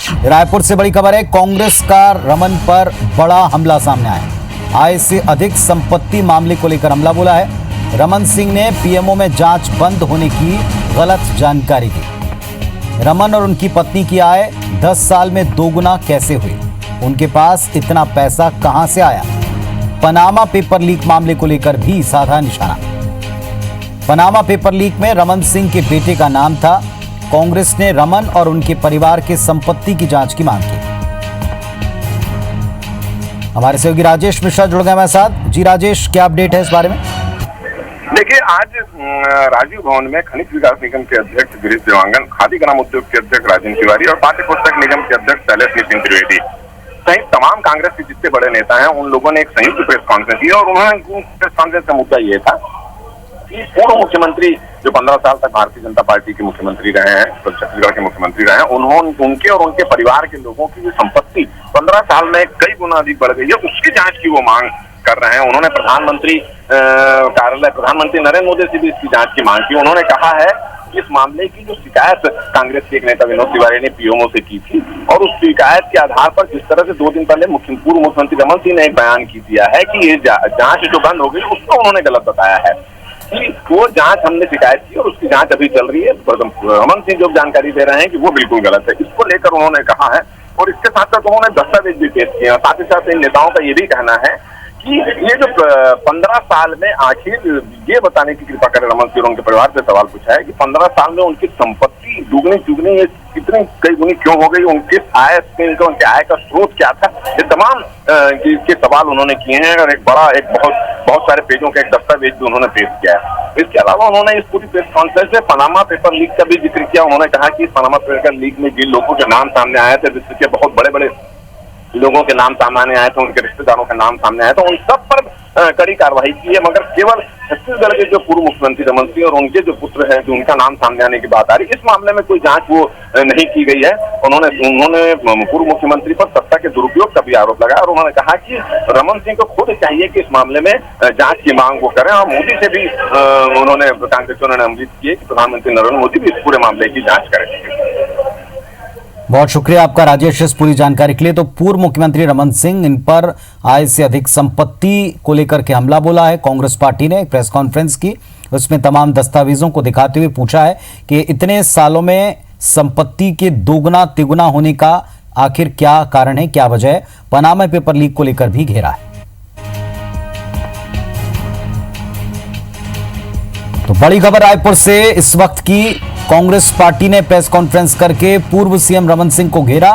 रायपुर से बड़ी खबर है। कांग्रेस का रमन पर बड़ा हमला सामने आया। आय से अधिक संपत्ति मामले को लेकर हमला बोला है। रमन सिंह ने पीएमओ में जांच बंद होने की गलत जानकारी दी। रमन और उनकी पत्नी की आय 10 साल में दोगुना कैसे हुई, उनके पास इतना पैसा कहां से आया। पनामा पेपर लीक मामले को लेकर भी साधा निशाना। पनामा पेपर लीक में रमन सिंह के बेटे का नाम था। कांग्रेस ने रमन और उनके परिवार के संपत्ति की जांच की मांग की। हमारे सहयोगी राजेश मिश्रा जुड़ गए हमारे साथ। जी राजेश, क्या अपडेट है इस बारे में? देखिए, आज राजीव भवन में खनिज विकास निगम के अध्यक्ष गिरीश देवांगन, खादी ग्राम उद्योग के अध्यक्ष राजेंद्र तिवारी और पाठ्य पुस्तक निगम के अध्यक्ष शैलेश नितिन त्रिवेदी सहित तमाम कांग्रेस के जितने बड़े नेता हैं, उन लोगों ने एक संयुक्त प्रेस कॉन्फ्रेंस की और उन्होंने प्रेस कॉन्फ्रेंस का मुद्दा ये था कि पूर्व मुख्यमंत्री जो 15 साल तक भारतीय जनता पार्टी के मुख्यमंत्री रहे हैं, छत्तीसगढ़ के मुख्यमंत्री रहे हैं, उनके और उनके परिवार के लोगों की जो संपत्ति 15 साल में कई गुना अधिक बढ़ गई है, उसकी जांच की वो मांग कर रहे हैं। उन्होंने प्रधानमंत्री कार्यालय, प्रधानमंत्री नरेंद्र मोदी से भी इसकी जांच की मांग की। उन्होंने कहा है कि इस मामले की जो शिकायत कांग्रेस के एक नेता विनोद तिवारी ने पीएमओ से की थी और उस शिकायत के आधार पर जिस तरह से 2 दिन पहले पूर्व मुख्यमंत्री रमन सिंह ने एक बयान की दिया है कि ये जांच जो बंद हो गई, उसको उन्होंने गलत बताया है कि वो जांच हमने शिकायत की और उसकी जांच अभी चल रही है। रमन सिंह जो जानकारी दे रहे हैं कि वो बिल्कुल गलत है, इसको लेकर उन्होंने कहा है। और इसके साथ साथ उन्होंने दस्तावेज भी पेश किए। साथ ही साथ इन नेताओं का ये भी कहना है कि ये जो 15 साल में आखिर ये बताने की कृपा करें, रमन सिंह और उनके परिवार से सवाल पूछा है कि 15 साल में उनकी संपत्ति दुगनी चुगनी ये कितनी कई गुनी क्यों हो गई, उनके आय उनके आय का स्रोत क्या था, ये तमाम के सवाल उन्होंने किए हैं और एक बहुत सारे पेजों का एक दस्तावेज भी उन्होंने पेश किया है। इसके अलावा उन्होंने इस पूरी प्रेस कॉन्फ्रेंस में पनामा पेपर लीक का भी जिक्र किया। उन्होंने कहा कि पनामा पेपर लीक में जिन लोगों के नाम सामने आए थे, विश्व के बहुत बड़े बड़े लोगों के नाम सामने आए थे, उनके रिश्तेदारों के नाम सामने आए थे, उन सब पर कड़ी कार्रवाई की है। मगर केवल छत्तीसगढ़ के जो पूर्व मुख्यमंत्री रमन सिंह और उनके जो पुत्र हैं, जो उनका नाम सामने आने की बात आ रही है, इस मामले में कोई जांच वो नहीं की गई है। उन्होंने पूर्व मुख्यमंत्री पर सत्ता के दुरुपयोग का भी आरोप लगाया और उन्होंने कहा कि रमन सिंह को खुद चाहिए कि इस मामले में जांच की मांग वो करें और मोदी से भी उन्होंने कांग्रेसियों ने अनुरोध किए कि प्रधानमंत्री नरेंद्र मोदी भी इस पूरे मामले की जांच करें। बहुत शुक्रिया आपका राजेश इस पूरी जानकारी के लिए। तो पूर्व मुख्यमंत्री रमन सिंह, इन पर आय से अधिक संपत्ति को लेकर के हमला बोला है। कांग्रेस पार्टी ने एक प्रेस कॉन्फ्रेंस की, उसमें तमाम दस्तावेजों को दिखाते हुए पूछा है कि इतने सालों में संपत्ति के दोगुना तिगुना होने का आखिर क्या कारण है, क्या वजह है। पनामा पेपर लीक को लेकर भी घेरा है। तो बड़ी खबर रायपुर से इस वक्त की। कांग्रेस पार्टी ने प्रेस कॉन्फ्रेंस करके पूर्व सीएम रमन सिंह को घेरा।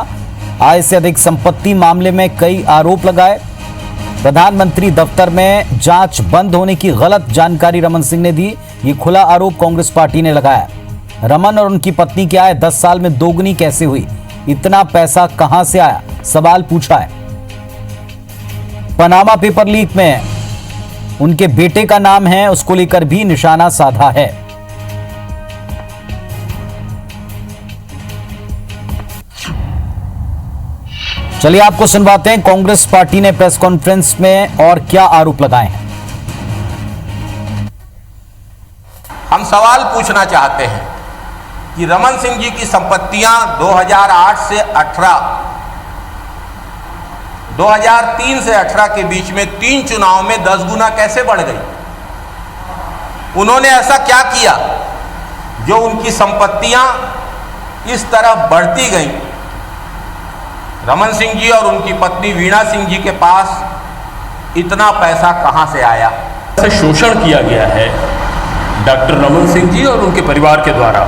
आय से अधिक संपत्ति मामले में कई आरोप लगाए। प्रधानमंत्री दफ्तर में जांच बंद होने की गलत जानकारी रमन सिंह ने दी, ये खुला आरोप कांग्रेस पार्टी ने लगाया। रमन और उनकी पत्नी की आय 10 साल में दोगुनी कैसे हुई, इतना पैसा कहां से आया, सवाल पूछा है। पनामा पेपर लीक में उनके बेटे का नाम है, उसको लेकर भी निशाना साधा है। चलिए आपको सुनवाते हैं कांग्रेस पार्टी ने प्रेस कॉन्फ्रेंस में और क्या आरोप लगाए हैं। हम सवाल पूछना चाहते हैं कि रमन सिंह जी की संपत्तियां 2008 से 18, 2003 से 18 के बीच में 3 चुनाव में 10 गुना कैसे बढ़ गई। उन्होंने ऐसा क्या किया जो उनकी संपत्तियां इस तरह बढ़ती गईं। रमन सिंह जी और उनकी पत्नी वीणा सिंह जी के पास इतना पैसा कहां से आया। से शोषण किया गया है डॉक्टर रमन सिंह जी और उनके परिवार के द्वारा,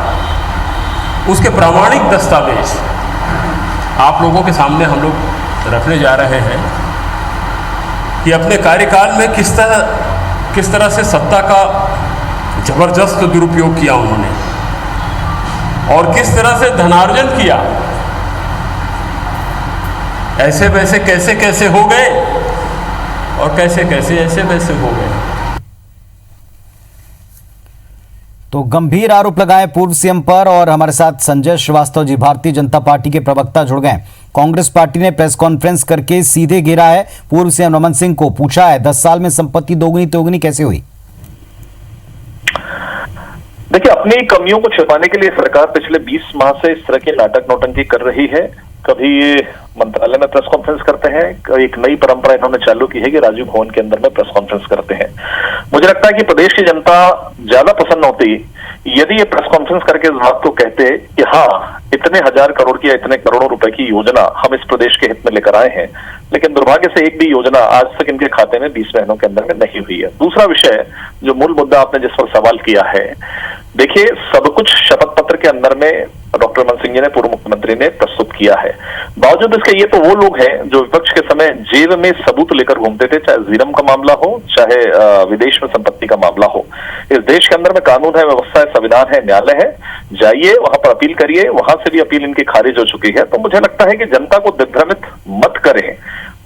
उसके प्रामाणिक दस्तावेज आप लोगों के सामने हम लोग रखने जा रहे हैं कि अपने कार्यकाल में किस तरह से सत्ता का जबरदस्त दुरुपयोग किया उन्होंने और किस तरह से धनार्जन किया। ऐसे वैसे कैसे कैसे हो गए और कैसे कैसे ऐसे वैसे हो गए। तो गंभीर आरोप लगाए पूर्व सीएम पर। और हमारे साथ संजय श्रीवास्तव जी, भारतीय जनता पार्टी के प्रवक्ता, जुड़ गए। कांग्रेस पार्टी ने प्रेस कॉन्फ्रेंस करके सीधे घेरा है पूर्व सीएम रमन सिंह को, पूछा है 10 साल में संपत्ति दोगुनी तिगुनी कैसे हुई। देखिए, अपनी कमियों को छिपाने के लिए सरकार पिछले 20 माह से इस तरह के नाटक नौटंकी कर रही है कभी ये मंत्रालय में प्रेस कॉन्फ्रेंस करते हैं, एक नई परंपरा इन्होंने चालू की है कि राजीव भवन के अंदर में प्रेस कॉन्फ्रेंस करते हैं। मुझे लगता है कि प्रदेश की जनता ज्यादा पसंद होती यदि ये प्रेस कॉन्फ्रेंस करके इस बात को कहते कि हाँ, इतने हजार करोड़ की या इतने करोड़ों रुपए की योजना हम इस प्रदेश के हित में लेकर आए हैं, लेकिन दुर्भाग्य से एक भी योजना आज तक इनके खाते में 20 महीनों के अंदर में नहीं हुई है। दूसरा विषय, जो मूल मुद्दा आपने जिस पर सवाल किया है, देखिए सब कुछ शपथ पत्र के अंदर में डॉक्टर रमन सिंह जी ने, पूर्व मुख्यमंत्री ने प्रस्तुत किया है। बावजूद इसके ये तो वो लोग हैं जो विपक्ष के समय जेब में सबूत लेकर घूमते थे, चाहे जीरम का मामला हो, चाहे विदेश में संपत्ति का मामला हो। इस देश के अंदर में कानून है, व्यवस्था है, संविधान है, न्यायालय है, जाइए वहां पर अपील करिए। वहां से भी अपील इनकी खारिज हो चुकी है। तो मुझे लगता है कि जनता को दिग्भ्रमित मत करें,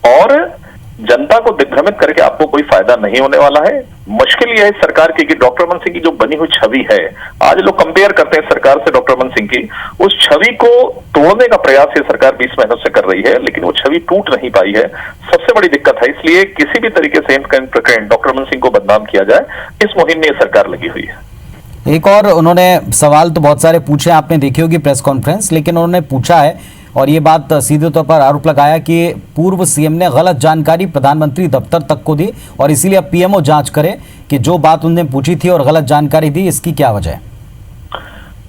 और जनता को दिग्भ्रमित करके आपको कोई फायदा नहीं होने वाला है। मुश्किल यह है सरकार की कि डॉक्टर रमन सिंह की जो बनी हुई छवि है, आज लोग कंपेयर करते हैं सरकार से डॉक्टर रमन सिंह की, उस छवि को तोड़ने का प्रयास ये सरकार 20 महीनों से कर रही है, लेकिन वो छवि टूट नहीं पाई है। सबसे बड़ी दिक्कत है, इसलिए किसी भी तरीके से डॉक्टर रमन सिंह को बदनाम किया जाए, इस मुहिम में ये सरकार लगी हुई है। एक और उन्होंने सवाल तो बहुत सारे पूछे, आपने देखी होगी प्रेस कॉन्फ्रेंस, लेकिन उन्होंने पूछा है और ये बात सीधे तौर पर आरोप लगाया कि पूर्व सीएम ने गलत जानकारी प्रधानमंत्री दफ्तर तक को दी और इसीलिए अब पीएमओ जांच करे कि जो बात उन्होंने पूछी थी और गलत जानकारी दी, इसकी क्या वजह है?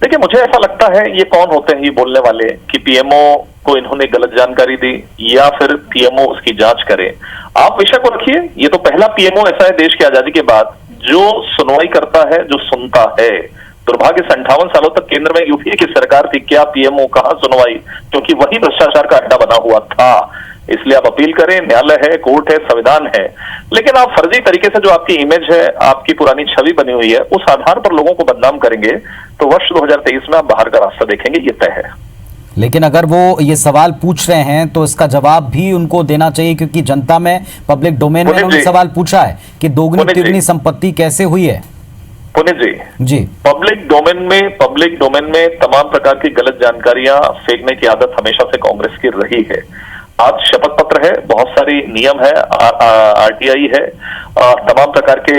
देखिए, मुझे ऐसा लगता है ये कौन होते हैं ये बोलने वाले कि पीएमओ को इन्होंने गलत जानकारी दी या फिर पीएमओ उसकी जांच करे। आप विषय को रखिए, ये तो पहला पीएमओ ऐसा है देश की आजादी के बाद जो सुनवाई करता है, जो सुनता है। दुर्भाग्य से 58 सालों तक केंद्र में यूपीए की सरकार थी, क्या पीएमओ, कहां सुनवाई, क्योंकि वही भ्रष्टाचार का अड्डा बना हुआ था। इसलिए आप अपील करें, न्यायालय है, कोर्ट है, संविधान है, लेकिन आप फर्जी तरीके से जो आपकी इमेज है, आपकी पुरानी छवि बनी हुई है, उस आधार पर लोगों को बदनाम करेंगे तो वर्ष 2023 में आप बाहर का रास्ता देखेंगे, ये तय है। लेकिन अगर वो ये सवाल पूछ रहे हैं तो इसका जवाब भी उनको देना चाहिए, क्योंकि जनता में, पब्लिक डोमेन में उन्होंने सवाल पूछा है कि दोगुनी तिगुनी संपत्ति कैसे हुई है। पुनीत जी, पब्लिक डोमेन में तमाम प्रकार की गलत जानकारियां फेंकने की आदत हमेशा से कांग्रेस की रही है। आज शपथ पत्र है, बहुत सारी नियम है, आरटीआई है, तमाम प्रकार के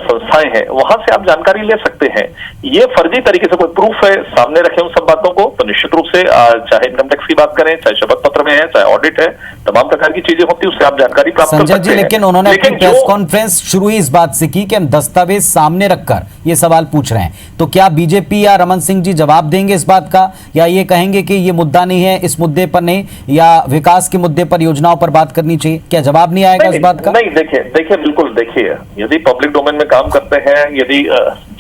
संस्थाएं हैं, वहां से आप जानकारी ले सकते हैं। ये फर्जी तरीके से कोई प्रूफ है, सामने रखें उन सब बातों को, तो निश्चित रूप से चाहे इनकम टैक्स की बात करें, चाहे शपथ पत्र में है, चाहे ऑडिट है, तमाम प्रकार की चीजें होती है, उससे आप जानकारी प्राप्त कर सकते हैं। लेकिन उन्होंने अपनी प्रेस कॉन्फ्रेंस शुरू ही इस बात से की कि हम दस्तावेज सामने रखकर ये सवाल पूछ रहे हैं, तो क्या बीजेपी या रमन सिंह जी जवाब देंगे इस बात का, या ये कहेंगे कि ये मुद्दा नहीं है, इस मुद्दे पर नहीं, या विकास के मुद्दे पर, योजनाओं पर बात करनी चाहिए? क्या जवाब नहीं आएगा इस बात का? नहीं, देखिए बिल्कुल, देखिए यदि पब्लिक डोमेन में काम करते हैं, यदि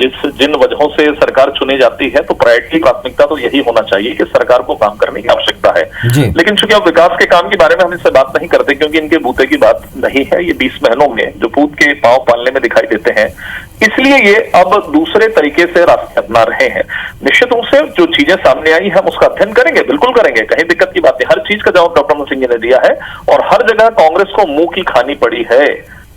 जिन वजहों से सरकार चुनी जाती है, तो प्राथमिकता तो यही होना चाहिए कि सरकार को काम करने की आवश्यकता है। लेकिन चूंकि अब विकास के काम के बारे में हम इससे बात नहीं करते, क्योंकि इनके बूते की बात नहीं है, ये 20 महीनों में जो पूत के पांव पालने में दिखाई देते हैं, इसलिए ये अब दूसरे तरीके से रास्ते अपना रहे हैं। निश्चित रूप से जो चीजें सामने आई हम उसका अध्ययन करेंगे, बिल्कुल करेंगे, कहीं दिक्कत की बात नहीं। हर चीज का जवाब डॉक्टर रमन सिंह जी ने दिया है और हर जगह कांग्रेस को मुंह की खानी पड़ी है।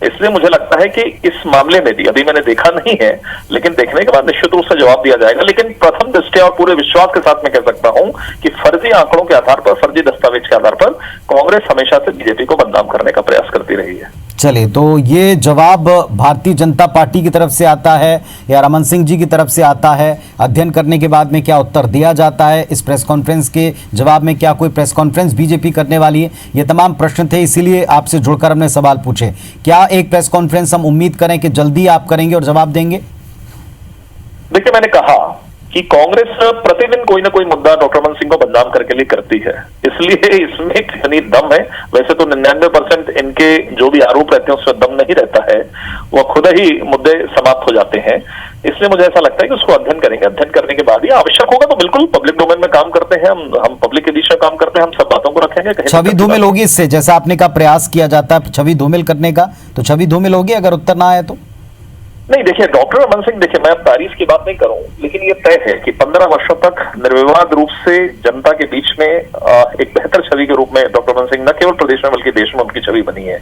इसलिए मुझे लगता है कि इस मामले में भी, अभी मैंने देखा नहीं है, लेकिन देखने के बाद निश्चित रूप से जवाब दिया जाएगा। लेकिन प्रथम दृष्टया और पूरे विश्वास के साथ मैं कह सकता हूं कि फर्जी आंकड़ों के आधार पर, फर्जी दस्तावेज के आधार पर कांग्रेस हमेशा से बीजेपी को बदनाम करने का प्रयास करती रही है। चलिए, तो ये जवाब भारतीय जनता पार्टी की तरफ से आता है या रमन सिंह जी की तरफ से आता है? अध्ययन करने के बाद में क्या उत्तर दिया जाता है? इस प्रेस कॉन्फ्रेंस के जवाब में क्या कोई प्रेस कॉन्फ्रेंस बीजेपी करने वाली है? ये तमाम प्रश्न थे, इसीलिए आपसे जुड़कर हमने सवाल पूछे। क्या एक प्रेस कॉन्फ्रेंस हम उम्मीद करें कि जल्दी आप करेंगे और जवाब देंगे? देखिए, मैंने कहा कि कांग्रेस प्रतिदिन कोई ना कोई मुद्दा डॉक्टर रमन सिंह को बदनाम करके लिए करती है, इसलिए इसमें कितनी दम है। वैसे तो 99% इनके जो भी आरोप रहते हैं उसमें दम नहीं रहता है, वो खुद ही मुद्दे समाप्त हो जाते हैं। इसलिए मुझे ऐसा लगता है कि उसको अध्ययन करेंगे, अध्ययन करने के बाद ही आवश्यक होगा तो बिल्कुल पब्लिक डोमेन में काम करते हैं, हम पब्लिक के बीच में काम करते हैं, हम सब बातों को रखेंगे। छवि धूमिल होगी इससे, जैसा आपने कहा प्रयास किया जाता है छवि धूमिल करने का, तो छवि धूमिल होगी अगर उत्तर ना आए तो? नहीं, देखिए डॉक्टर रमन सिंह, देखिए मैं अब तारीफ की बात नहीं करूं, लेकिन ये तय है कि 15 वर्षों तक निर्विवाद रूप से जनता के बीच में एक बेहतर छवि के रूप में डॉक्टर रमन सिंह न केवल प्रदेश में बल्कि देश में उनकी छवि बनी है।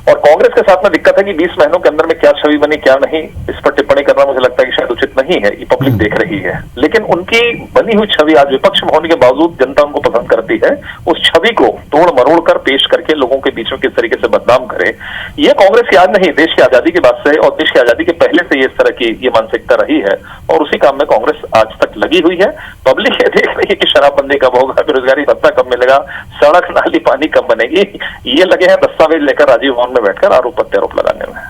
और कांग्रेस के साथ में दिक्कत है कि 20 महीनों के अंदर में क्या छवि बनी क्या नहीं, इस पर टिप्पणी करना मुझे लगता है कि शायद उचित नहीं है, ये पब्लिक देख रही है। लेकिन उनकी बनी हुई छवि आज विपक्ष में होने के बावजूद जनता उनको पसंद करती है। उस छवि को तोड़ मरोड़ कर पेश करके लोगों के बीच में किस तरीके से बदनाम करे, ये कांग्रेस की याद नहीं, देश की आजादी के बाद से और देश की आजादी के पहले से ये इस तरह की ये मानसिकता रही है और उसी काम में कांग्रेस आज तक लगी हुई है। पब्लिक ये देख रही है कि शराबबंदी कब होगा, बेरोजगारी भत्ता कब मिलेगा, सड़क नाली पानी कब बनेगी। ये लगे हैं दस्तावेज लेकर राजीव भवन में बैठकर आरोप प्रत्यारोप लगाने में।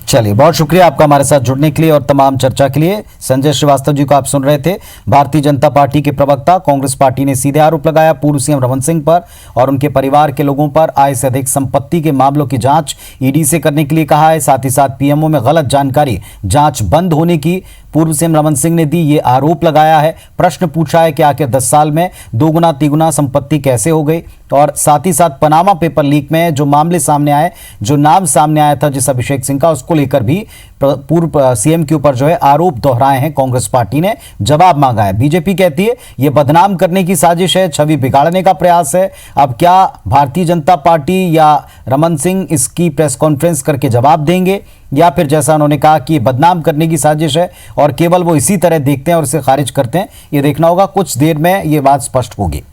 चलिए, बहुत शुक्रिया आपका हमारे साथ जुड़ने के लिए और तमाम चर्चा के लिए। संजय श्रीवास्तव जी को आप सुन रहे थे। भारतीय जनता पार्टी के प्रवक्ता। कांग्रेस पार्टी ने सीधे आरोप लगाया पूर्व सीएम रमन सिंह पर और उनके परिवार के लोगों पर आय से अधिक संपत्ति के मामलों की जांच ईडी से करने के लिए कहा है। साथ ही साथ पीएमओ में गलत जानकारी जांच बंद होने की पूर्व सीएम रमन सिंह ने दी, ये आरोप लगाया है। प्रश्न पूछा है कि आखिर 10 साल में दोगुना तिगुना संपत्ति कैसे हो गई। और साथ ही साथ पनामा पेपर लीक में जो मामले सामने आए, जो नाम सामने आया था जिस अभिषेक सिंह का, उसको लेकर भी पूर्व सीएम के ऊपर जो है आरोप दोहराए हैं। कांग्रेस पार्टी ने जवाब मांगा है। बीजेपी कहती है ये बदनाम करने की साजिश है, छवि बिगाड़ने का प्रयास है। अब क्या भारतीय जनता पार्टी या रमन सिंह इसकी प्रेस कॉन्फ्रेंस करके जवाब देंगे, या फिर जैसा उन्होंने कहा कि बदनाम करने की साजिश है और केवल वो इसी तरह देखते हैं और इसे खारिज करते हैं, ये देखना होगा। कुछ देर में ये बात स्पष्ट होगी।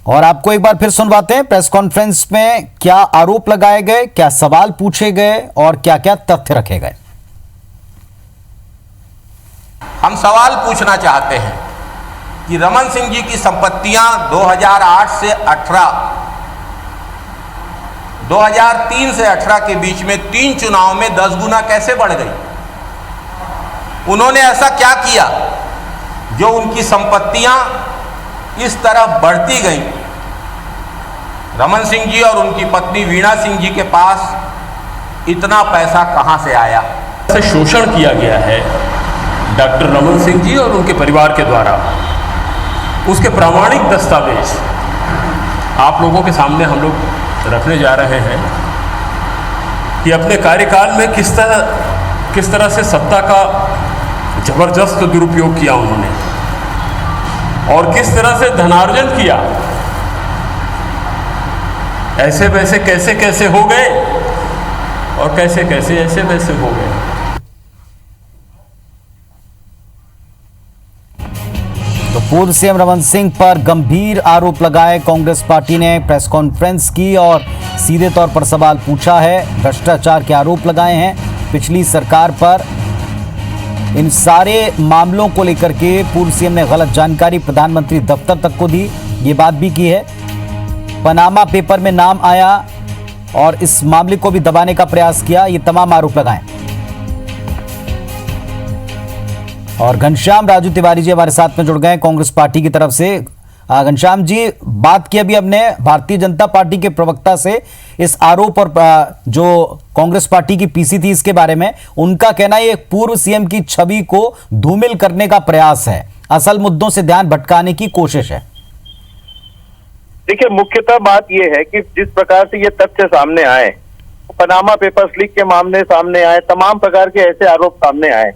और आपको एक बार फिर सुनवाते हैं प्रेस कॉन्फ्रेंस में क्या आरोप लगाए गए, क्या सवाल पूछे गए और क्या क्या तथ्य रखे गए। हम सवाल पूछना चाहते हैं कि रमन सिंह जी की संपत्तियां 2008 से 18, 2003 से 18 के बीच में 3 चुनाव में 10 गुना कैसे बढ़ गई। उन्होंने ऐसा क्या किया जो उनकी संपत्तियां इस तरह बढ़ती गई। रमन सिंह जी और उनकी पत्नी वीणा सिंह जी के पास इतना पैसा कहां से आया। से शोषण किया गया है डॉक्टर रमन सिंह जी और उनके परिवार के द्वारा, उसके प्रामाणिक दस्तावेज आप लोगों के सामने हम लोग रखने जा रहे हैं कि अपने कार्यकाल में किस तरह से सत्ता का जबरदस्त दुरुपयोग किया उन्होंने और किस तरह से धनार्जन किया। ऐसे वैसे कैसे कैसे हो गए और कैसे कैसे ऐसे वैसे हो गए। तो पूर्व सीएम रमन सिंह पर गंभीर आरोप लगाए कांग्रेस पार्टी ने प्रेस कॉन्फ्रेंस की और सीधे तौर पर सवाल पूछा है। भ्रष्टाचार के आरोप लगाए हैं पिछली सरकार पर। इन सारे मामलों को लेकर के पूर्व सीएम ने गलत जानकारी प्रधानमंत्री दफ्तर तक को दी, ये बात भी की है। पनामा पेपर में नाम आया और इस मामले को भी दबाने का प्रयास किया, ये तमाम आरोप लगाए। और घनश्याम राजू तिवारी जी हमारे साथ में जुड़ गए कांग्रेस पार्टी की तरफ से। घनश्याम जी, बात की अभी हमने भारतीय जनता पार्टी के प्रवक्ता से इस आरोप और जो कांग्रेस पार्टी की पीसी थी इसके बारे में। उनका कहना है ये पूर्व सीएम की छवि को धूमिल करने का प्रयास है, असल मुद्दों से ध्यान भटकाने की कोशिश है। देखिए, मुख्यतः बात यह है कि जिस प्रकार से ये तथ्य सामने आए, पनामा पेपर्स लीक के मामले सामने आए, तमाम प्रकार के ऐसे आरोप सामने आए,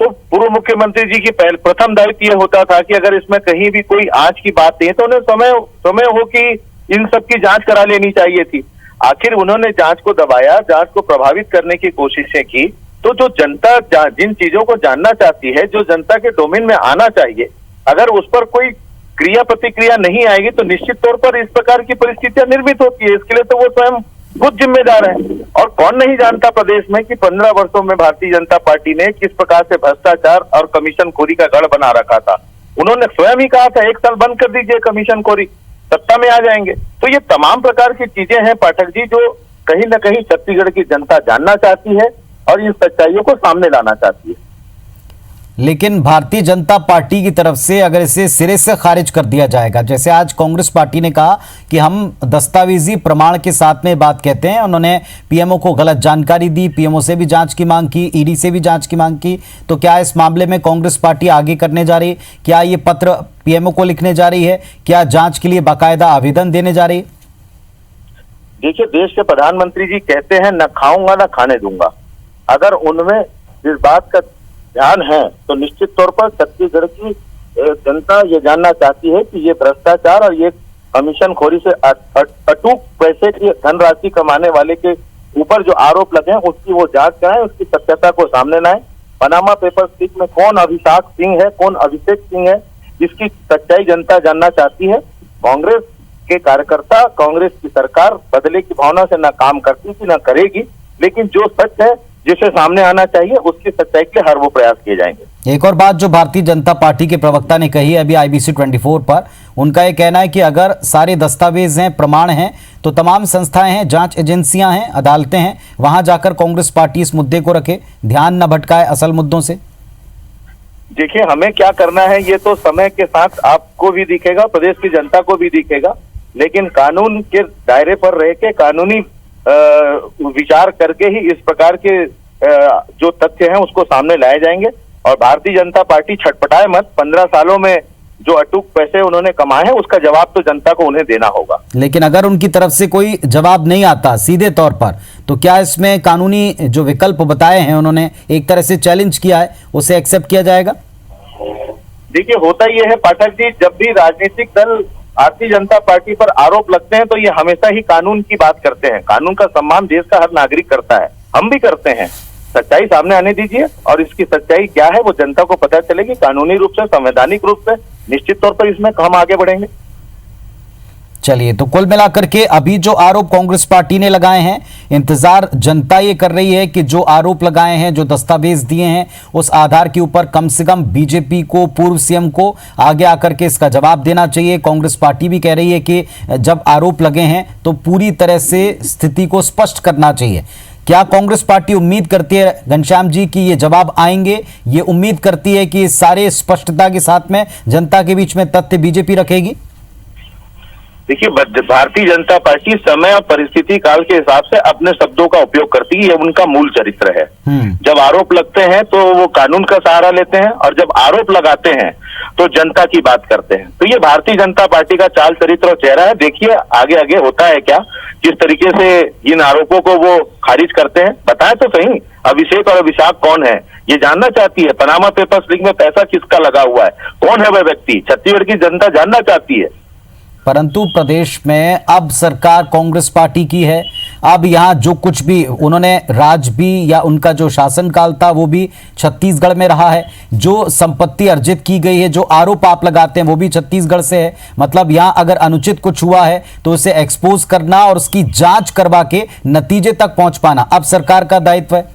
तो पूर्व मुख्यमंत्री जी की प्रथम दायित्व यह होता था कि अगर इसमें कहीं भी कोई आंच की बात नहीं तो उन्हें समय हो कि इन सब की जांच करा लेनी चाहिए थी। आखिर उन्होंने जांच को दबाया, जांच को प्रभावित करने की कोशिशें की, तो जो जनता जिन चीजों को जानना चाहती है, जो जनता के डोमेन में आना चाहिए, अगर उस पर कोई क्रिया प्रतिक्रिया नहीं आएगी तो निश्चित तौर पर इस प्रकार की परिस्थितियां निर्मित होती है। इसके लिए तो वो स्वयं खुद जिम्मेदार है। और कौन नहीं जानता प्रदेश में कि 15 वर्षों में भारतीय जनता पार्टी ने किस प्रकार से भ्रष्टाचार और कमीशन खोरी का गढ़ बना रखा था। उन्होंने स्वयं ही कहा था 1 साल बंद कर दीजिए कमीशन खोरी, सत्ता में आ जाएंगे। तो ये तमाम प्रकार की चीजें हैं पाठक जी, जो कहीं ना कहीं छत्तीसगढ़ की जनता जानना चाहती है और इन सच्चाइयों को सामने लाना चाहती है। लेकिन भारतीय जनता पार्टी की तरफ से अगर इसे सिरे से खारिज कर दिया जाएगा, जैसे आज कांग्रेस पार्टी ने कहा कि हम दस्तावेजी प्रमाण के साथ में बात कहते हैं, उन्होंने पीएमओ को गलत जानकारी दी, पीएमओ से भी जांच की मांग की, ईडी से भी जांच की मांग की, तो क्या इस मामले में कांग्रेस पार्टी आगे करने जा रही है? क्या ये पत्र पीएमओ को लिखने जा रही है? क्या जांच के लिए बाकायदा आवेदन देने जा रही है? देखिए, देश के प्रधानमंत्री जी कहते हैं न खाऊंगा न खाने दूंगा। अगर उनमें इस बात का ध्यान है तो निश्चित तौर पर छत्तीसगढ़ की जनता ये जानना चाहती है कि ये भ्रष्टाचार और ये कमीशन खोरी से अटूट पैसे की धनराशि कमाने वाले के ऊपर जो आरोप लगे हैं उसकी वो जांच कराएं, उसकी सत्यता को सामने लाएं। पनामा पेपर्स लीक में कौन अभिषेक सिंह है, कौन अभिषेक सिंह है, इसकी सच्चाई जनता जानना चाहती है। कांग्रेस के कार्यकर्ता, कांग्रेस की सरकार बदले की भावना से न काम करती थी न करेगी। लेकिन जो सच है जिसे सामने आना चाहिए उसकी सच्चाई के लिए हर वो प्रयास किए जाएंगे। एक और बात जो भारतीय जनता पार्टी के प्रवक्ता ने कही है अभी IBC 24 पर, उनका ये कहना है कि अगर सारे दस्तावेज हैं, प्रमाण हैं, तो तमाम संस्थाएं हैं, जांच एजेंसियां हैं, अदालतें हैं, वहां जाकर कांग्रेस पार्टी इस मुद्दे को रखे, ध्यान न भटकाए असल मुद्दों से। देखिए, हमें क्या करना है ये तो समय के साथ आपको भी दिखेगा, प्रदेश की जनता को भी दिखेगा, लेकिन कानून के दायरे पर रह के कानूनी विचार करके ही इस प्रकार के जो तथ्य हैं उसको सामने लाए जाएंगे। और भारतीय जनता पार्टी छटपटाए मत, 15 सालों में जो अटूट पैसे उन्होंने कमाए हैं उसका जवाब तो जनता को उन्हें देना होगा। लेकिन अगर उनकी तरफ से कोई जवाब नहीं आता सीधे तौर पर, तो क्या इसमें कानूनी जो विकल्प बताए हैं उन्होंने एक तरह से चैलेंज किया है, उसे एक्सेप्ट किया जाएगा? देखिए, होता यह है पाठक जी, जब भी राजनीतिक दल भारतीय जनता पार्टी पर आरोप लगते हैं तो ये हमेशा ही कानून की बात करते हैं। कानून का सम्मान देश का हर नागरिक करता है, हम भी करते हैं। सच्चाई सामने आने दीजिए और इसकी सच्चाई क्या है वो जनता को पता चलेगी। कानूनी रूप से, संवैधानिक रूप से निश्चित तौर पर इसमें हम आगे बढ़ेंगे। चलिए, तो कुल मिलाकर के अभी जो आरोप कांग्रेस पार्टी ने लगाए हैं, इंतजार जनता ये कर रही है कि जो आरोप लगाए हैं, जो दस्तावेज दिए हैं, उस आधार के ऊपर कम से कम बीजेपी को, पूर्व सीएम को आगे आकर के इसका जवाब देना चाहिए। कांग्रेस पार्टी भी कह रही है कि जब आरोप लगे हैं तो पूरी तरह से स्थिति को स्पष्ट करना चाहिए। क्या कांग्रेस पार्टी उम्मीद करती है घनश्याम जी कि ये जवाब आएंगे? ये उम्मीद करती है कि सारे स्पष्टता के साथ में जनता के बीच में तथ्य बीजेपी रखेगी? देखिए, भारतीय जनता पार्टी समय और परिस्थिति काल के हिसाब से अपने शब्दों का उपयोग करती है, ये उनका मूल चरित्र है। जब आरोप लगते हैं तो वो कानून का सहारा लेते हैं और जब आरोप लगाते हैं तो जनता की बात करते हैं। तो ये भारतीय जनता पार्टी का चाल चरित्र और चेहरा है। देखिए आगे आगे होता है क्या, किस तरीके से इन आरोपों को वो खारिज करते हैं। बताएं तो सही, अभिषेक और अभिषाक कौन है ये जानना चाहती है। पनामा पेपर्स लीक में पैसा किसका लगा हुआ है, कौन है वह व्यक्ति, छत्तीसगढ़ की जनता जानना चाहती है। परंतु प्रदेश में अब सरकार कांग्रेस पार्टी की है। अब यहाँ जो कुछ भी उन्होंने राज भी या उनका जो शासनकाल था वो भी छत्तीसगढ़ में रहा है। जो संपत्ति अर्जित की गई है, जो आरोप आप लगाते हैं वो भी छत्तीसगढ़ से है। मतलब यहाँ अगर अनुचित कुछ हुआ है तो उसे एक्सपोज करना और उसकी जांच करवा के नतीजे तक पहुंच पाना अब सरकार का दायित्व है।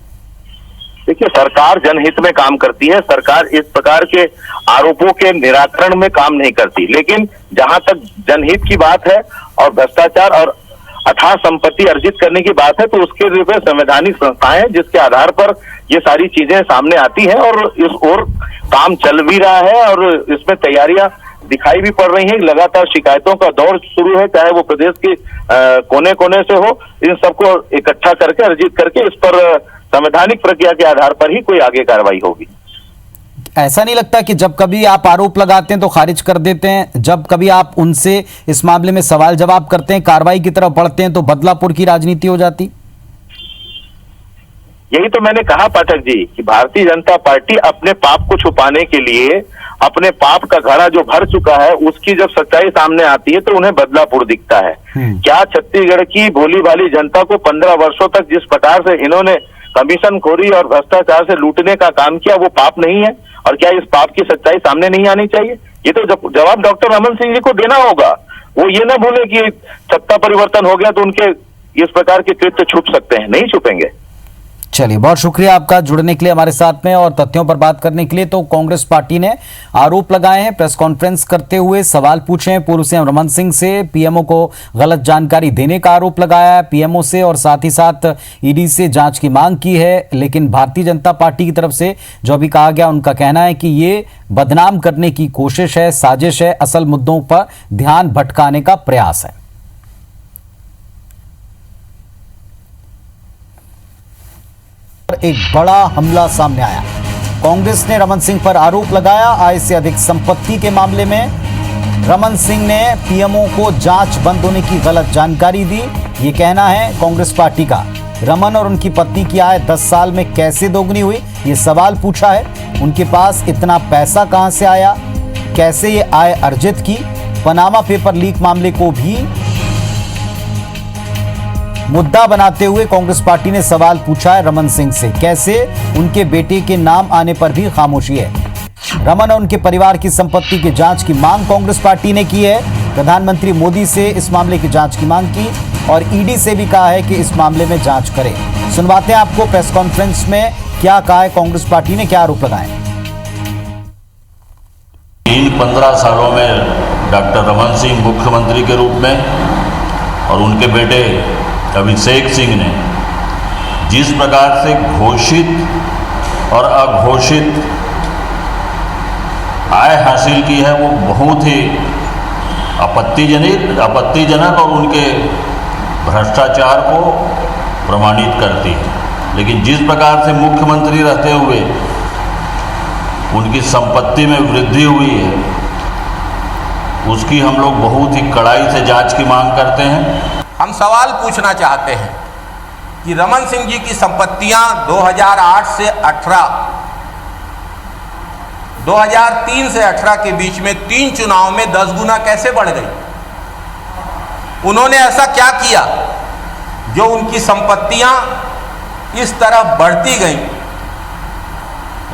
देखिए, सरकार जनहित में काम करती है। सरकार इस प्रकार के आरोपों के निराकरण में काम नहीं करती, लेकिन जहां तक जनहित की बात है और भ्रष्टाचार और अथाह संपत्ति अर्जित करने की बात है तो उसके लिए संवैधानिक संस्थाएं जिसके आधार पर ये सारी चीजें सामने आती हैं और इस ओर काम चल भी रहा है और इसमें तैयारियां दिखाई भी पड़ रही हैं। लगातार शिकायतों का दौर शुरू है, चाहे वो प्रदेश के कोने कोने से हो। इन सबको इकट्ठा करके अर्जित करके इस पर संवैधानिक प्रक्रिया के आधार पर ही कोई आगे कार्रवाई होगी। ऐसा नहीं लगता कि जब कभी आप आरोप लगाते हैं तो खारिज कर देते हैं, जब कभी आप उनसे इस मामले में सवाल जवाब करते हैं, कार्रवाई की तरफ बढ़ते हैं तो बदलापुर की राजनीति हो जाती? यही तो मैंने कहा पाठक जी कि भारतीय जनता पार्टी अपने पाप को छुपाने के लिए, अपने पाप का घड़ा जो भर चुका है उसकी जब सच्चाई सामने आती है तो उन्हें बदलापुर दिखता है। क्या छत्तीसगढ़ की भोली भाली जनता को 15 वर्षों तक जिस प्रकार से इन्होंने कमीशन खोरी और भ्रष्टाचार से लूटने का काम किया वो पाप नहीं है? और क्या इस पाप की सच्चाई सामने नहीं आनी चाहिए? ये तो जवाब डॉक्टर रमन सिंह जी को देना होगा। वो ये ना भूले कि सत्ता परिवर्तन हो गया तो उनके इस प्रकार के कृत्य छुप सकते हैं, नहीं छुपेंगे। चलिए, बहुत शुक्रिया आपका जुड़ने के लिए हमारे साथ में और तथ्यों पर बात करने के लिए। तो कांग्रेस पार्टी ने आरोप लगाए हैं, प्रेस कॉन्फ्रेंस करते हुए सवाल पूछे हैं पूर्व सीएम रमन सिंह से, पीएमओ को गलत जानकारी देने का आरोप लगाया है पीएमओ से और साथ ही साथ ईडी से जांच की मांग की है। लेकिन भारतीय जनता पार्टी की तरफ से जो अभी कहा गया, उनका कहना है कि ये बदनाम करने की कोशिश है, साजिश है, असल मुद्दों पर ध्यान भटकाने का प्रयास है। एक बड़ा हमला सामने आया। कांग्रेस ने रमन सिंह पर आरोप लगाया आय से अधिक संपत्ति के मामले में। रमन सिंह ने पीएमओ को जांच बंद होने की गलत जानकारी दी, ये कहना है कांग्रेस पार्टी का। रमन और उनकी पत्नी की आय 10 साल में कैसे दोगुनी हुई, ये सवाल पूछा है। उनके पास इतना पैसा कहां से आया, कैसे ये आय अर्जित की। पनामा पेपर लीक मामले को भी मुद्दा बनाते हुए कांग्रेस पार्टी ने सवाल पूछा है रमन सिंह से, कैसे उनके बेटे के नाम आने पर भी खामोशी है। रमन और उनके परिवार की संपत्ति की जांच की मांग कांग्रेस पार्टी ने की है। प्रधानमंत्री मोदी से इस मामले की जांच की मांग की और ईडी से भी कहा है कि इस मामले में जांच करे। सुनवाते हैं आपको प्रेस कॉन्फ्रेंस में क्या कहा है कांग्रेस पार्टी ने, क्या आरोप लगाए। 15 सालों में डॉक्टर रमन सिंह मुख्यमंत्री के रूप में और उनके बेटे अभिषेक सिंह ने जिस प्रकार से घोषित और अघोषित आय हासिल की है वो बहुत ही आपत्तिजनक और उनके भ्रष्टाचार को प्रमाणित करती है। लेकिन जिस प्रकार से मुख्यमंत्री रहते हुए उनकी संपत्ति में वृद्धि हुई है उसकी हम लोग बहुत ही कड़ाई से जांच की मांग करते हैं। हम सवाल पूछना चाहते हैं कि रमन सिंह जी की संपत्तियां 2008 से 18, 2003 से 18 के बीच में 3 चुनाव में 10 गुना कैसे बढ़ गई? उन्होंने ऐसा क्या किया जो उनकी संपत्तियां इस तरह बढ़ती गईं?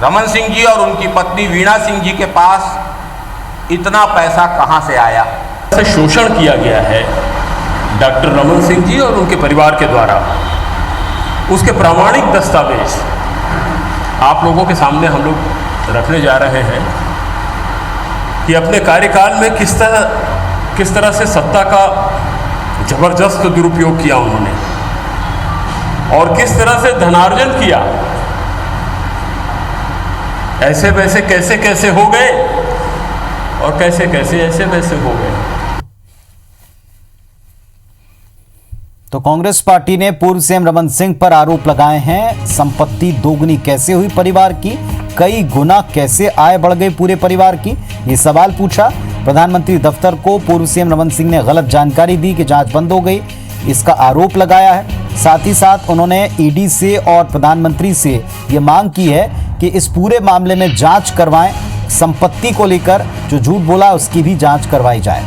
रमन सिंह जी और उनकी पत्नी वीणा सिंह जी के पास इतना पैसा कहां से आया? से शोषण किया गया है डॉक्टर रमन सिंह जी और उनके परिवार के द्वारा। उसके प्रामाणिक दस्तावेज आप लोगों के सामने हम लोग रखने जा रहे हैं कि अपने कार्यकाल में किस तरह से सत्ता का जबरदस्त दुरुपयोग किया उन्होंने और किस तरह से धनार्जन किया। ऐसे वैसे कैसे कैसे हो गए और कैसे कैसे ऐसे वैसे हो गए। तो कांग्रेस पार्टी ने पूर्व सीएम रमन सिंह पर आरोप लगाए हैं। संपत्ति दोगुनी कैसे हुई परिवार की, कई गुना कैसे आय बढ़ गई पूरे परिवार की, ये सवाल पूछा। प्रधानमंत्री दफ्तर को पूर्व सीएम रमन सिंह ने गलत जानकारी दी कि जांच बंद हो गई, इसका आरोप लगाया है। साथ ही साथ उन्होंने ईडी से और प्रधानमंत्री से ये मांग की है कि इस पूरे मामले में जांच करवाएं, संपत्ति को लेकर जो झूठ बोला उसकी भी जांच करवाई जाए।